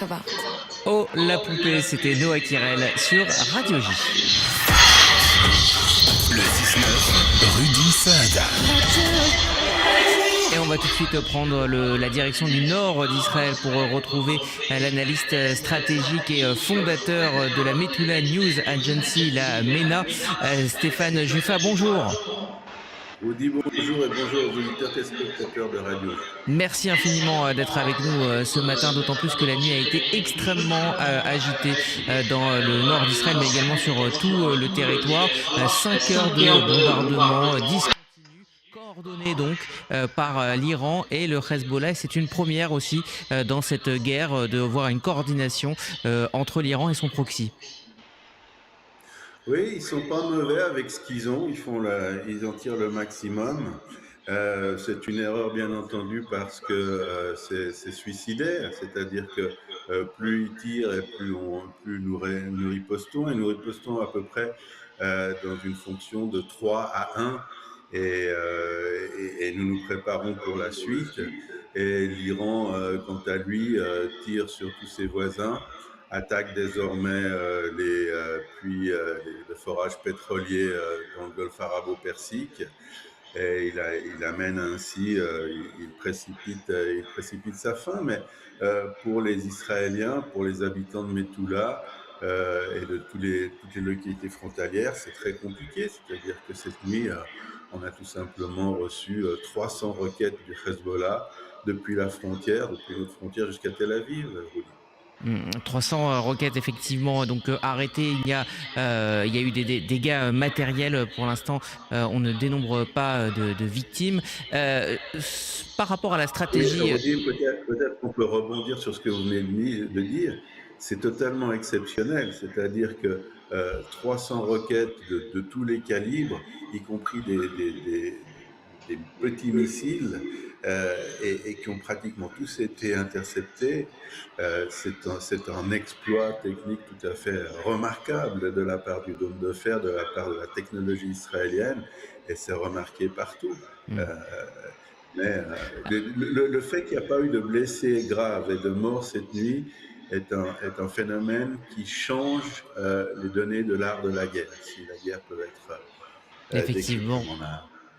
gebracht. Oh, la poupée, c'était Noah Kirel sur Radio J. Le 6-9, Rudy Saada. Et on va tout de suite prendre la direction du nord d'Israël pour retrouver l'analyste stratégique et fondateur de la Metula News Agency, la MENA, Stéphane Juffa. Bonjour. Rudy, bonjour et bonjour aux auditeurs et spectateurs de Radio. Merci infiniment d'être avec nous ce matin, d'autant plus que la nuit a été extrêmement agitée dans le nord d'Israël, mais également sur tout le territoire. 5 heures de bombardement discontinus, coordonnés donc par l'Iran et le Hezbollah. Et c'est une première aussi dans cette guerre de voir une coordination entre l'Iran et son proxy. Oui, ils sont pas mauvais avec ce qu'ils ont, ils en tirent le maximum. C'est une erreur bien entendu parce que c'est suicidaire, c'est-à-dire que plus ils tirent et plus nous ripostons, et nous ripostons à peu près dans une fonction de 3 à 1 et nous nous préparons pour la suite. Et l'Iran, quant à lui, tire sur tous ses voisins, attaque désormais le forage pétrolier dans le golfe arabo-persique. Et il amène ainsi, il précipite sa fin. Mais pour les Israéliens, pour les habitants de Metula et de toutes les localités frontalières, c'est très compliqué. C'est-à-dire que cette nuit, on a tout simplement reçu 300 roquettes du Hezbollah depuis notre frontière jusqu'à Tel Aviv. 300 roquettes effectivement donc arrêtées. Il y a eu des dégâts matériels. Pour l'instant, on ne dénombre pas de victimes. Par rapport à la stratégie... Peut-être qu'on peut rebondir sur ce que vous venez de dire. C'est totalement exceptionnel. C'est-à-dire que 300 roquettes de tous les calibres, y compris des petits missiles, et qui ont pratiquement tous été interceptés. C'est un exploit technique tout à fait remarquable de la part du Dôme de Fer, de la part de la technologie israélienne, et c'est remarqué partout. Mais le fait qu'il n'y a pas eu de blessés graves et de morts cette nuit est un phénomène qui change les données de l'art de la guerre. Si la guerre peut être effectivement.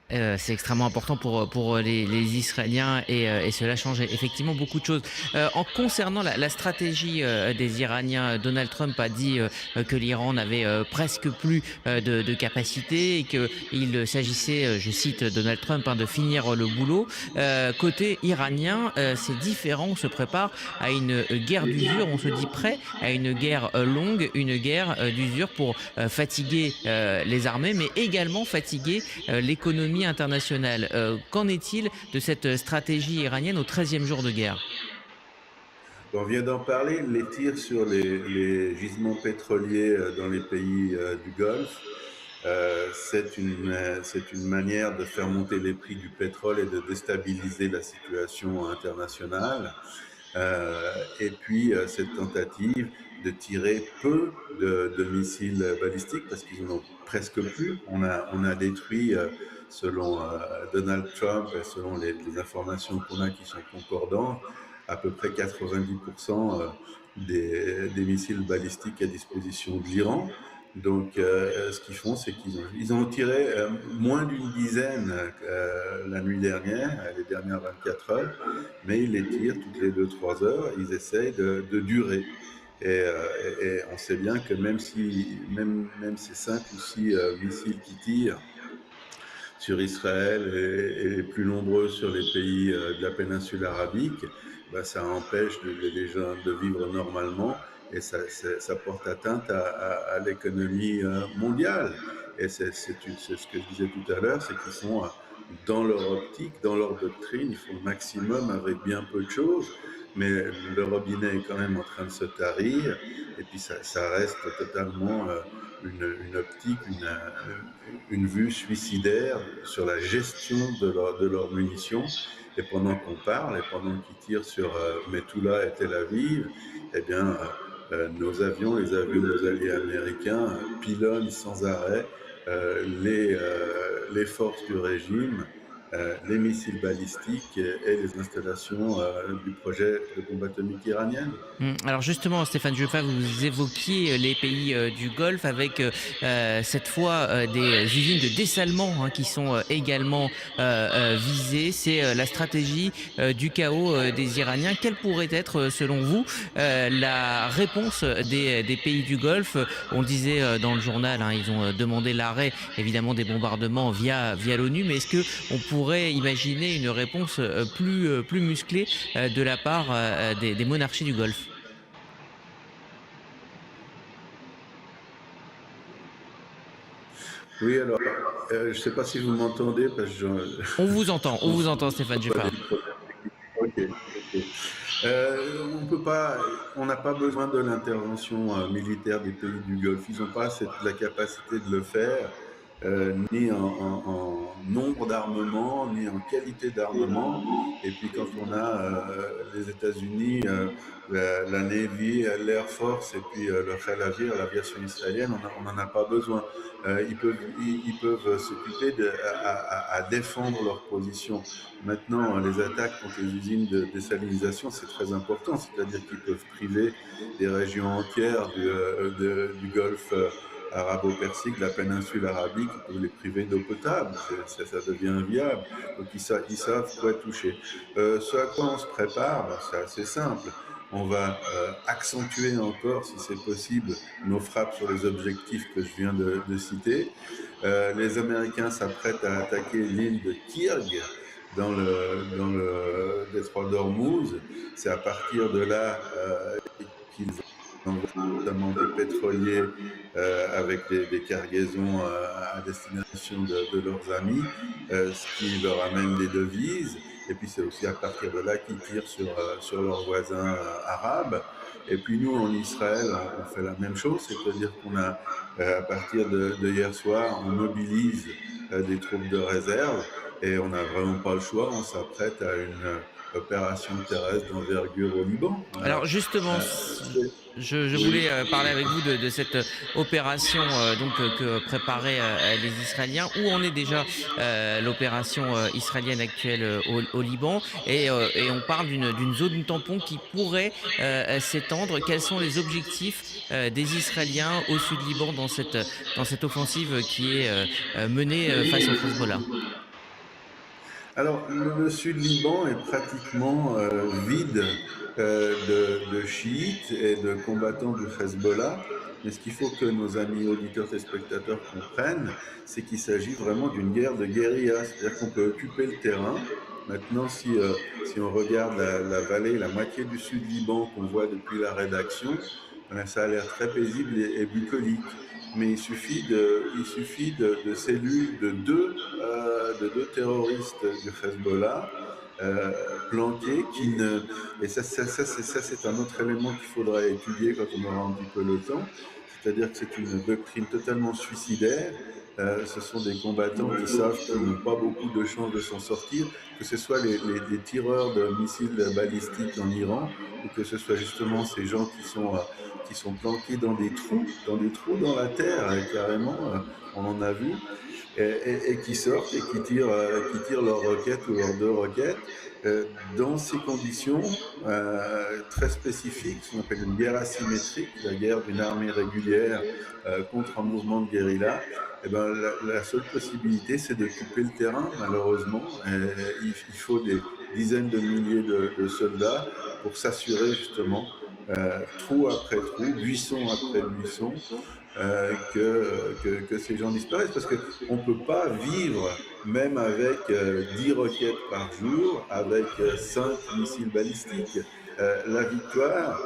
C'est extrêmement important pour les Israéliens et cela change effectivement beaucoup de choses. En concernant la stratégie des Iraniens, Donald Trump a dit que l'Iran n'avait presque plus de capacité et qu'il s'agissait, je cite Donald Trump, de finir le boulot. Côté iranien, c'est différent, on se prépare à une guerre d'usure, on se dit prêt à une guerre longue, une guerre d'usure pour fatiguer les armées, mais également fatiguer l'économie internationale. Qu'en est-il de cette stratégie iranienne au 13e jour de guerre ? On vient d'en parler, les tirs sur les gisements pétroliers dans les pays du Golfe, c'est une manière de faire monter les prix du pétrole et de déstabiliser la situation internationale. Et puis cette tentative de tirer peu de missiles balistiques parce qu'ils en ont presque plus. On a détruit, selon Donald Trump et selon les informations qu'on a qui sont concordantes, à peu près 90% des missiles balistiques à disposition de l'Iran. Donc, ce qu'ils font, c'est qu'ils ont tiré moins d'une dizaine la nuit dernière, les dernières 24 heures, mais ils les tirent toutes les 2-3 heures. Ils essayent de durer. Et on sait bien que même ces 5 ou 6 missiles qui tirent sur Israël et les plus nombreux sur les pays de la péninsule arabique, ça empêche les gens de vivre normalement. Et ça porte atteinte à l'économie mondiale. Et c'est ce que je disais tout à l'heure, c'est qu'ils sont dans leur optique, dans leur doctrine, ils font le maximum avec bien peu de choses, mais le robinet est quand même en train de se tarir, et puis ça reste totalement une optique, une vue suicidaire sur la gestion de leurs munitions. Et pendant qu'on parle, et pendant qu'ils tirent sur Metula et Tel Aviv, eh bien, nos avions, les avions de nos alliés américains, pilonnent sans arrêt les forces du régime les missiles balistiques et les installations du projet de bombe atomique iranienne. Alors justement, Stéphane Joffat, vous évoquiez les pays du Golfe avec cette fois des usines de dessalement hein, qui sont également visées. C'est la stratégie du chaos des Iraniens. Quelle pourrait être, selon vous, la réponse des pays du Golfe? On le disait dans le journal, hein, ils ont demandé l'arrêt évidemment des bombardements via l'ONU, mais est-ce que on pourrait imaginer une réponse plus musclée de la part des monarchies du Golfe? Oui, alors, je ne sais pas si vous m'entendez, parce que On vous entend je Stéphane pense pas Giffard. des problèmes techniques. Ok, ok. On peut pas, on n'a pas besoin de l'intervention militaire des pays du Golfe. Ils n'ont pas la capacité de le faire, ni en nombre d'armements, ni en qualité d'armement. Et puis quand on a les États-Unis, la Navy, l'Air Force et puis le Khalavir, l'aviation israélienne, on n'en a pas besoin. Ils peuvent s'occuper à défendre leur position. Maintenant, les attaques contre les usines de désalinisation, c'est très important, c'est-à-dire qu'ils peuvent priver des régions entières du Golfe arabo-persique, de la péninsule arabique, ils peuvent les priver d'eau potable, ça devient inviable. Donc ils savent quoi toucher. Ce à quoi on se prépare, c'est assez simple. On va accentuer encore, si c'est possible, nos frappes sur les objectifs que je viens de citer. Les Américains s'apprêtent à attaquer l'île de Kirg, dans le détroit d'Ormuz. C'est à partir de là qu'ils envoient notamment des pétroliers avec des cargaisons à destination de leurs amis, ce qui leur amène des devises. Et puis c'est aussi à partir de là qu'ils tirent sur leurs voisins arabes. Et puis nous, en Israël, on fait la même chose, c'est-à-dire qu'on a, à partir de hier soir, on mobilise des troupes de réserve et on n'a vraiment pas le choix, on s'apprête à une opération terrestre d'envergure au Liban. Alors justement, je Oui. voulais parler avec vous de cette opération que préparaient les Israéliens. Où en est déjà l'opération israélienne actuelle au Liban et on parle d'une zone tampon qui pourrait s'étendre. Quels sont les objectifs des Israéliens au sud Liban dans cette offensive qui est menée face au Hezbollah? Alors, le sud Liban est pratiquement vide de chiites et de combattants du Hezbollah. Mais ce qu'il faut que nos amis auditeurs et spectateurs comprennent, c'est qu'il s'agit vraiment d'une guerre de guérilla. C'est-à-dire qu'on peut occuper le terrain. Maintenant, si on regarde la vallée, la moitié du sud Liban qu'on voit depuis la rédaction, ça a l'air très paisible et bucolique. Mais il suffit de cellules de deux terroristes du Hezbollah planqués et ça c'est un autre élément qu'il faudra étudier quand on aura un petit peu le temps, c'est-à-dire que c'est une doctrine totalement suicidaire. Ce sont des combattants qui savent qu'ils n'ont pas beaucoup de chances de s'en sortir, que ce soit les tireurs de missiles balistiques en Iran, ou que ce soit justement ces gens qui sont planqués dans des trous dans la terre, carrément, on en a vu, et qui sortent et qui tirent leurs roquettes ou leurs deux roquettes dans ces conditions très spécifiques, ce qu'on appelle une guerre asymétrique, la guerre d'une armée régulière contre un mouvement de guérilla. Eh ben, la seule possibilité, c'est d'occuper le terrain, malheureusement. Il faut des dizaines de milliers de soldats pour s'assurer justement, trou après trou, buisson après buisson, que ces gens disparaissent, parce qu'on ne peut pas vivre même avec 10 roquettes par jour, avec 5 missiles balistiques. La victoire,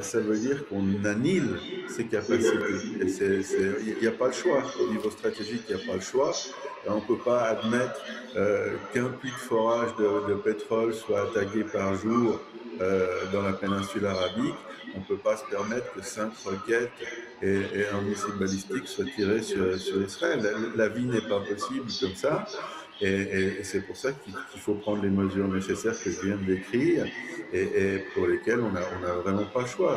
ça veut dire qu'on annule ses capacités. Il n'y a pas le choix. Au niveau stratégique, il n'y a pas le choix. On ne peut pas admettre qu'un puits de forage de pétrole soit attaqué par jour dans la péninsule arabique. On ne peut pas se permettre que 5 roquettes et un missile balistique soient tirés sur Israël. La vie n'est pas possible comme ça. Et c'est pour ça qu'il faut prendre les mesures nécessaires que je viens de décrire et pour lesquelles on a vraiment pas le choix.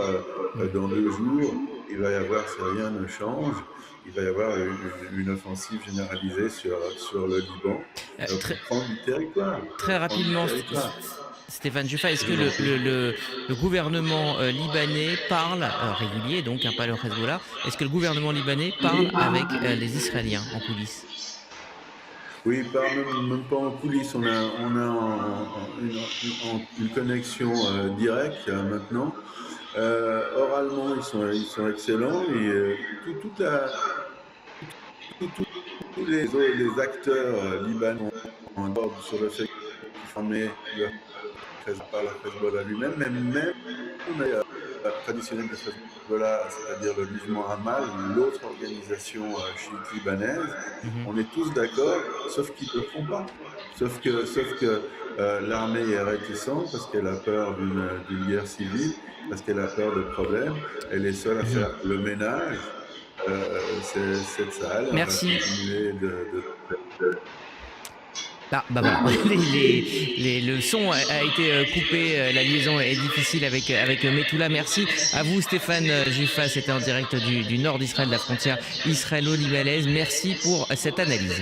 Mmh. Dans 2 jours, il va y avoir, si rien ne change, il va y avoir une offensive généralisée sur le Liban Très pour prendre du territoire. très Prendre du rapidement, territoire. Stéphane Juffa, est-ce Je que vous en prie. le gouvernement libanais parle, régulier donc, hein, pas le Hezbollah, est-ce que le gouvernement libanais parle avec les Israéliens en coulisses? Oui, même pas en coulisses. On a une connexion directe maintenant. Oralement, ils sont excellents et toute tous les acteurs libanais en ordre sur le fait qu'ils formaient le par le Hezbollah lui-même, même traditionnelle de Hezbollah, c'est-à-dire le mouvement Hamal, l'autre organisation chiite libanaise, Mmh. on est tous d'accord, sauf qu'ils ne le font pas. Sauf que l'armée est réticente parce qu'elle a peur d'une guerre civile, parce qu'elle a peur de problèmes. Elle est seule à Mmh. faire le ménage. Cette salle, on va Merci. continuer Ah, bah, voilà, le son a été, coupé, la liaison est difficile avec Mettoula. Merci à vous Stéphane, Juffa, c'était en direct du nord d'Israël, de la frontière israélo-libanaise. Merci pour cette analyse.